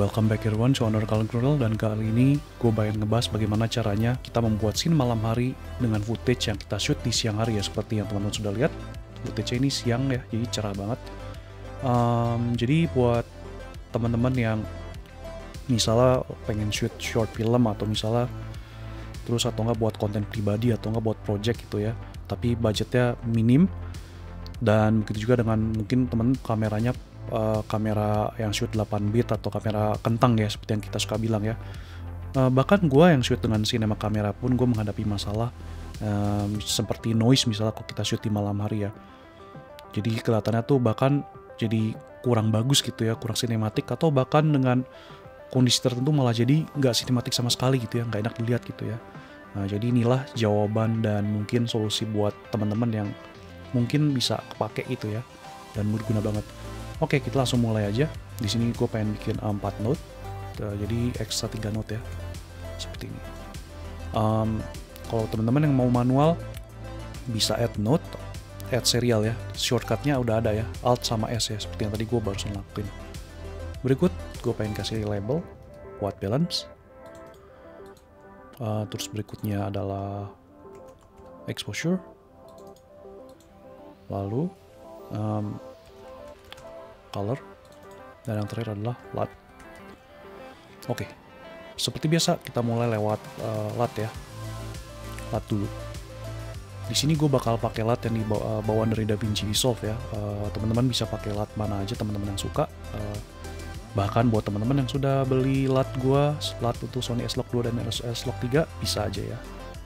Welcome back everyone to Honor Kaleng, dan kali ini gue pengen ngebahas bagaimana caranya kita membuat scene malam hari dengan footage yang kita shoot di siang hari ya, seperti yang teman-teman sudah lihat. Footage ini siang ya, jadi cerah banget. Jadi buat teman-teman yang misalnya pengen shoot short film atau misalnya terus atau nggak buat konten pribadi atau nggak buat project gitu ya, tapi budgetnya minim, dan begitu juga dengan mungkin teman kameranya kamera yang shoot 8 bit atau kamera kentang ya, seperti yang kita suka bilang ya. Bahkan gue yang shoot dengan cinema kamera pun gue menghadapi masalah seperti noise misalnya kalau kita shoot di malam hari ya. Jadi kelihatannya tuh bahkan jadi kurang bagus gitu ya, kurang sinematik, atau bahkan dengan kondisi tertentu malah jadi nggak sinematik sama sekali gitu ya, nggak enak dilihat gitu ya. Nah, jadi inilah jawaban dan mungkin solusi buat teman-teman yang mungkin bisa kepake gitu ya, dan berguna banget. Oke, kita langsung mulai aja. Di sini gue pengen bikin 4 note, jadi ekstra 3 note ya, seperti ini. Kalau teman-teman yang mau manual, bisa add note, add serial ya. Shortcutnya udah ada ya, Alt sama S ya, seperti yang tadi gue barusan lakuin. Berikut, gue pengen kasih label white balance. Terus berikutnya adalah exposure. Lalu color, dan yang terakhir adalah LUT. Oke, seperti biasa kita mulai lewat LUT ya. LUT dulu. Di sini gue bakal pakai LUT yang bawaan dari DaVinci Resolve ya. Teman-teman bisa pakai LUT mana aja teman-teman yang suka. Bahkan buat teman-teman yang sudah beli LUT gue, LUT itu Sony S-Log 2 dan S-Log 3 bisa aja ya.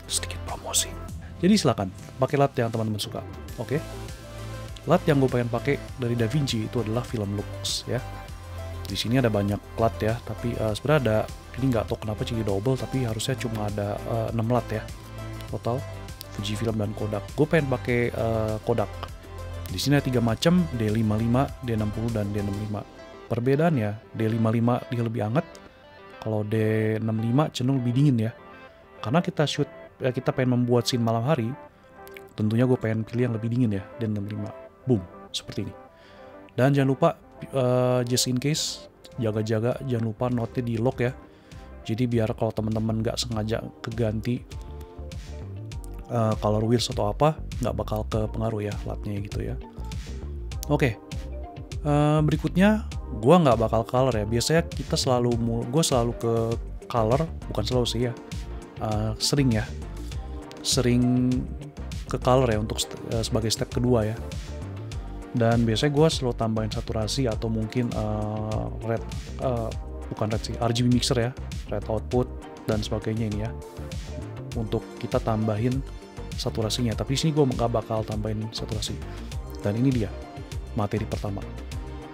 Sedikit promosi. Jadi silakan pakai LUT yang teman-teman suka. Oke. LUT yang gue pengen pakai dari DaVinci itu adalah Film Lux ya. Di sini ada banyak LUT ya, tapi sebenarnya ada, ini nggak tahu kenapa jadi double, tapi harusnya cuma ada 6 LUT ya total. Fujifilm dan Kodak. Gue pengen pakai Kodak. Di sini ada 3 macam, D55, D60 dan D65. Perbedaannya, D55 dia lebih hangat, kalau D65 cenderung lebih dingin ya. Karena kita shoot, kita pengen membuat scene malam hari, tentunya gue pengen pilih yang lebih dingin ya, D65. Boom, seperti ini. Dan jangan lupa, just in case, jaga-jaga, jangan lupa note-nya di lock ya. Jadi biar kalau teman-teman nggak sengaja keganti color wheels atau apa, nggak bakal kepengaruh ya LUT-nya gitu ya. Oke, berikutnya gue nggak bakal color ya. Biasanya gue selalu ke color, bukan selalu sih ya, sering ke color ya untuk sebagai step kedua ya. Dan biasanya gue selalu tambahin saturasi atau mungkin RGB mixer ya, red output dan sebagainya ini ya, untuk kita tambahin saturasinya. Tapi di sini gue nggak bakal tambahin saturasi. Dan ini dia materi pertama.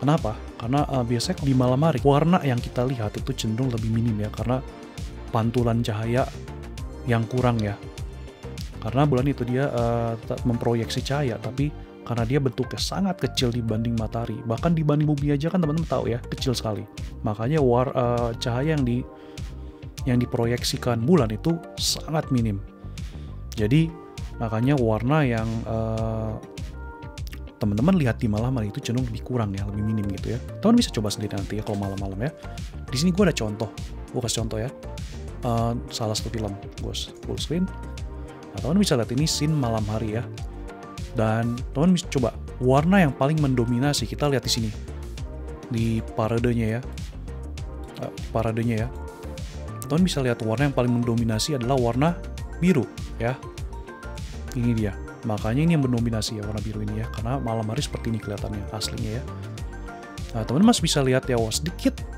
Kenapa? Karena biasanya di malam hari warna yang kita lihat itu cenderung lebih minim ya, karena pantulan cahaya yang kurang ya. Karena bulan itu dia memproyeksi cahaya, tapi karena dia bentuknya sangat kecil dibanding matahari, bahkan dibanding bumi aja kan teman-teman tahu ya, kecil sekali. Makanya cahaya yang diproyeksikan bulan itu sangat minim. Jadi makanya warna yang teman-teman lihat di malam hari itu cenderung lebih kurang ya, lebih minim gitu ya. Teman bisa coba sendiri nanti ya kalau malam-malam ya. Di sini gue ada contoh, gue kasih contoh ya. Salah satu film, gue full screen. Nah, teman bisa lihat ini scene malam hari ya. Dan teman bisa coba warna yang paling mendominasi, kita lihat di sini di paradenya ya. Teman bisa lihat warna yang paling mendominasi adalah warna biru ya. Ini dia. Makanya ini yang mendominasi ya, warna biru ini ya, karena malam hari seperti ini kelihatannya aslinya ya. Nah, teman masih bisa lihat ya,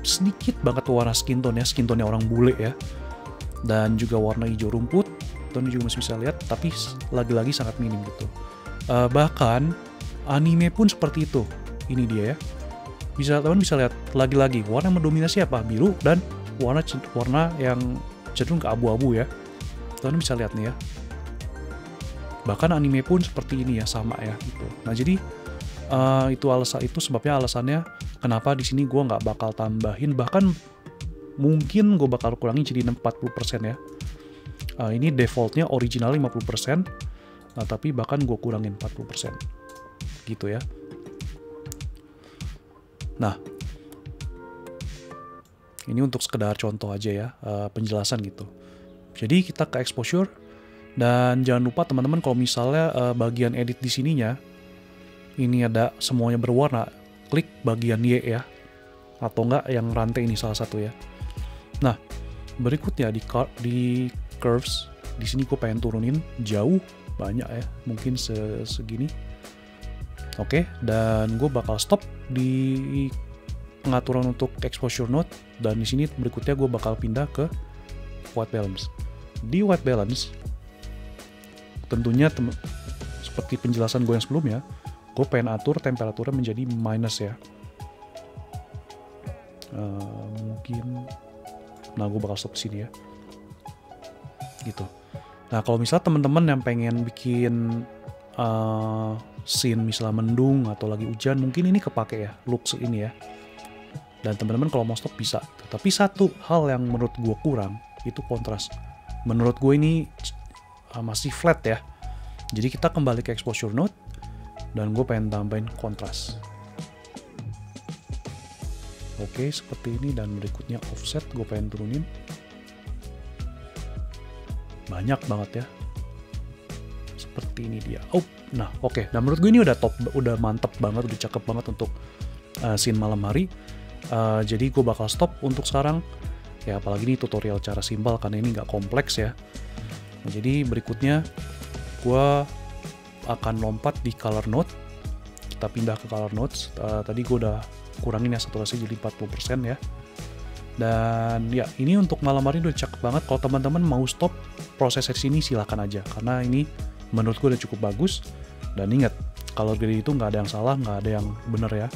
sedikit banget warna skin tone-nya orang bule ya. Dan juga warna hijau rumput, teman juga masih bisa lihat, tapi lagi-lagi sangat minim gitu. Bahkan anime pun seperti itu. Ini dia ya. Teman bisa lihat lagi-lagi warna yang mendominasi apa? Biru, dan warna yang cenderung ke abu-abu ya. Teman bisa lihat nih ya. Bahkan anime pun seperti ini ya, sama ya gitu. Nah, jadi itu sebabnya alasannya kenapa di sini gue nggak bakal tambahin, bahkan mungkin gue bakal kurangin jadi 40% ya. Ini defaultnya original 50%. Tapi bahkan gue kurangin 40% gitu ya. Nah, Ini untuk sekedar contoh aja ya, penjelasan gitu. Jadi kita ke exposure, dan jangan lupa teman-teman kalau misalnya bagian edit di sininya, ini ada semuanya berwarna, klik bagian Y ya, atau enggak yang rantai ini salah satu ya. Nah, berikutnya di curves, di sini gue pengen turunin jauh, banyak ya, mungkin segini. Oke, dan gue bakal stop di pengaturan untuk exposure node, dan di sini berikutnya gue bakal pindah ke white balance. Di white balance, tentunya seperti penjelasan gue yang sebelumnya, gue pengen atur temperaturnya menjadi minus ya. Mungkin, nah gue bakal stop sini ya. Gitu. Nah kalau misalnya teman-teman yang pengen bikin scene misalnya mendung atau lagi hujan, mungkin ini kepake ya, looks ini ya. Dan teman-teman kalau mau stop bisa. Tapi satu hal yang menurut gue kurang, itu kontras. Menurut gue ini masih flat ya. Jadi kita kembali ke exposure node, dan gue pengen tambahin kontras. Oke, seperti ini. Dan berikutnya offset gue pengen turunin. Banyak banget ya. Seperti ini dia. Oh, nah oke. Nah menurut gue ini udah top, udah mantep banget, udah cakep banget untuk scene malam hari. Jadi gue bakal stop untuk sekarang ya, apalagi ini tutorial cara simpel karena ini nggak kompleks ya. Nah, jadi berikutnya gue akan lompat di color node, kita pindah ke color nodes. Tadi gue udah kurangin ya saturasi jadi 40% ya. Dan ya ini untuk malam hari udah cakep banget. Kalau teman-teman mau stop proses di sini silahkan aja, karena ini menurut gue udah cukup bagus. Dan ingat, kalau gradient itu nggak ada yang salah, nggak ada yang bener ya.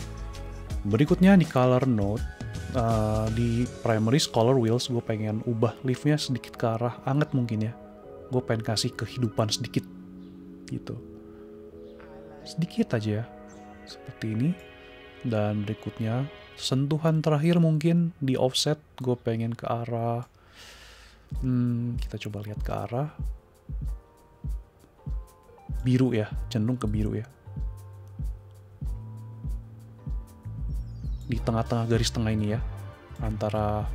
Berikutnya di color node, di primaries color wheels, gue pengen ubah leaf-nya sedikit ke arah anget mungkin ya. Gue pengen kasih kehidupan sedikit gitu, sedikit aja ya, seperti ini. Dan berikutnya sentuhan terakhir mungkin di offset, gue pengen ke arah kita coba lihat ke arah biru ya, cenderung ke biru ya. Di tengah-tengah garis tengah ini ya, antara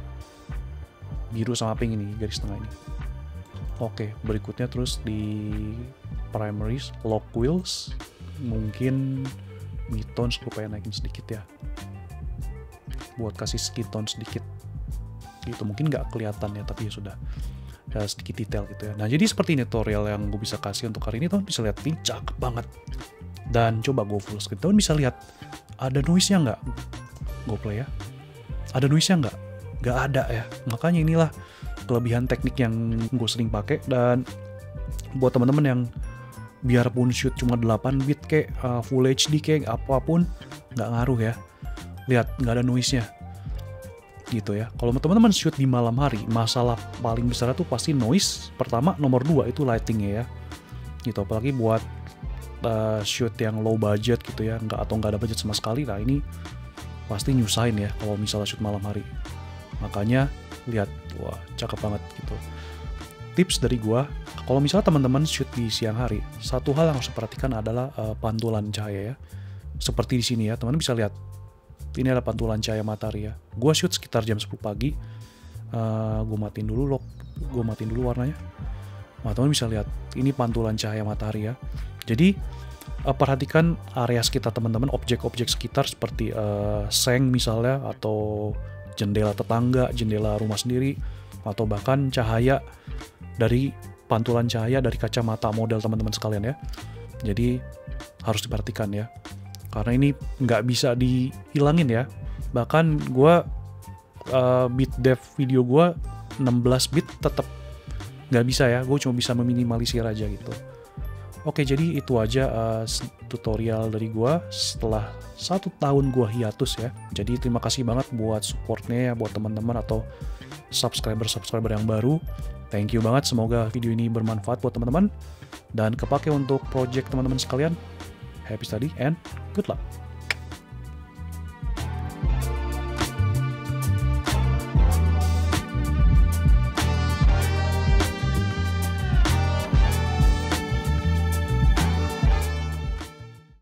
biru sama pink ini, garis tengah ini. Oke, berikutnya terus di primaries lock wheels, mungkin midtones gue pengen naikin sedikit ya, buat kasih skin tone sedikit gitu. Mungkin nggak kelihatan ya, tapi ya sudah ya, sedikit detail gitu ya. Nah jadi seperti ini tutorial yang gue bisa kasih untuk hari ini. Teman bisa lihat ini cakep banget. Dan coba gue full screen, teman bisa lihat ada noise nya nggak? Gue play ya, ada noise nya nggak? Nggak ada ya. Makanya inilah kelebihan teknik yang gue sering pakai. Dan buat teman-teman yang biarpun shoot cuma 8 bit kayak full HD kayak apapun, nggak ngaruh ya. Lihat, nggak ada noise-nya gitu ya. Kalau teman-teman shoot di malam hari, masalah paling besar itu pasti noise pertama, nomor 2 itu lightingnya ya gitu. Apalagi buat shoot yang low budget gitu ya, nggak ada budget sama sekali. Nah ini pasti nyusahin ya kalau misalnya shoot malam hari. Makanya lihat, wah cakep banget gitu. Tips dari gua, kalau misalnya teman-teman shoot di siang hari, satu hal yang harus diperhatikan adalah pantulan cahaya ya. Seperti di sini ya, teman-teman bisa lihat. Ini adalah pantulan cahaya matahari ya. Gua shoot sekitar jam 10 pagi. Gue matiin dulu warnanya. Nah, teman bisa lihat, ini pantulan cahaya matahari ya. Jadi perhatikan area sekitar teman-teman, objek-objek sekitar seperti seng misalnya, atau jendela tetangga, jendela rumah sendiri, atau bahkan cahaya dari pantulan cahaya dari kacamata model teman-teman sekalian ya. Jadi harus diperhatikan ya, karena ini nggak bisa dihilangin ya. Bahkan gue bit depth video gue 16 bit tetap nggak bisa ya, gue cuma bisa meminimalisir aja gitu. Oke, jadi itu aja tutorial dari gue setelah 1 tahun gue hiatus ya. Jadi terima kasih banget buat supportnya ya, buat teman-teman atau subscriber yang baru. Thank you banget, semoga video ini bermanfaat buat teman-teman dan kepake untuk project teman-teman sekalian. Happy study and good luck.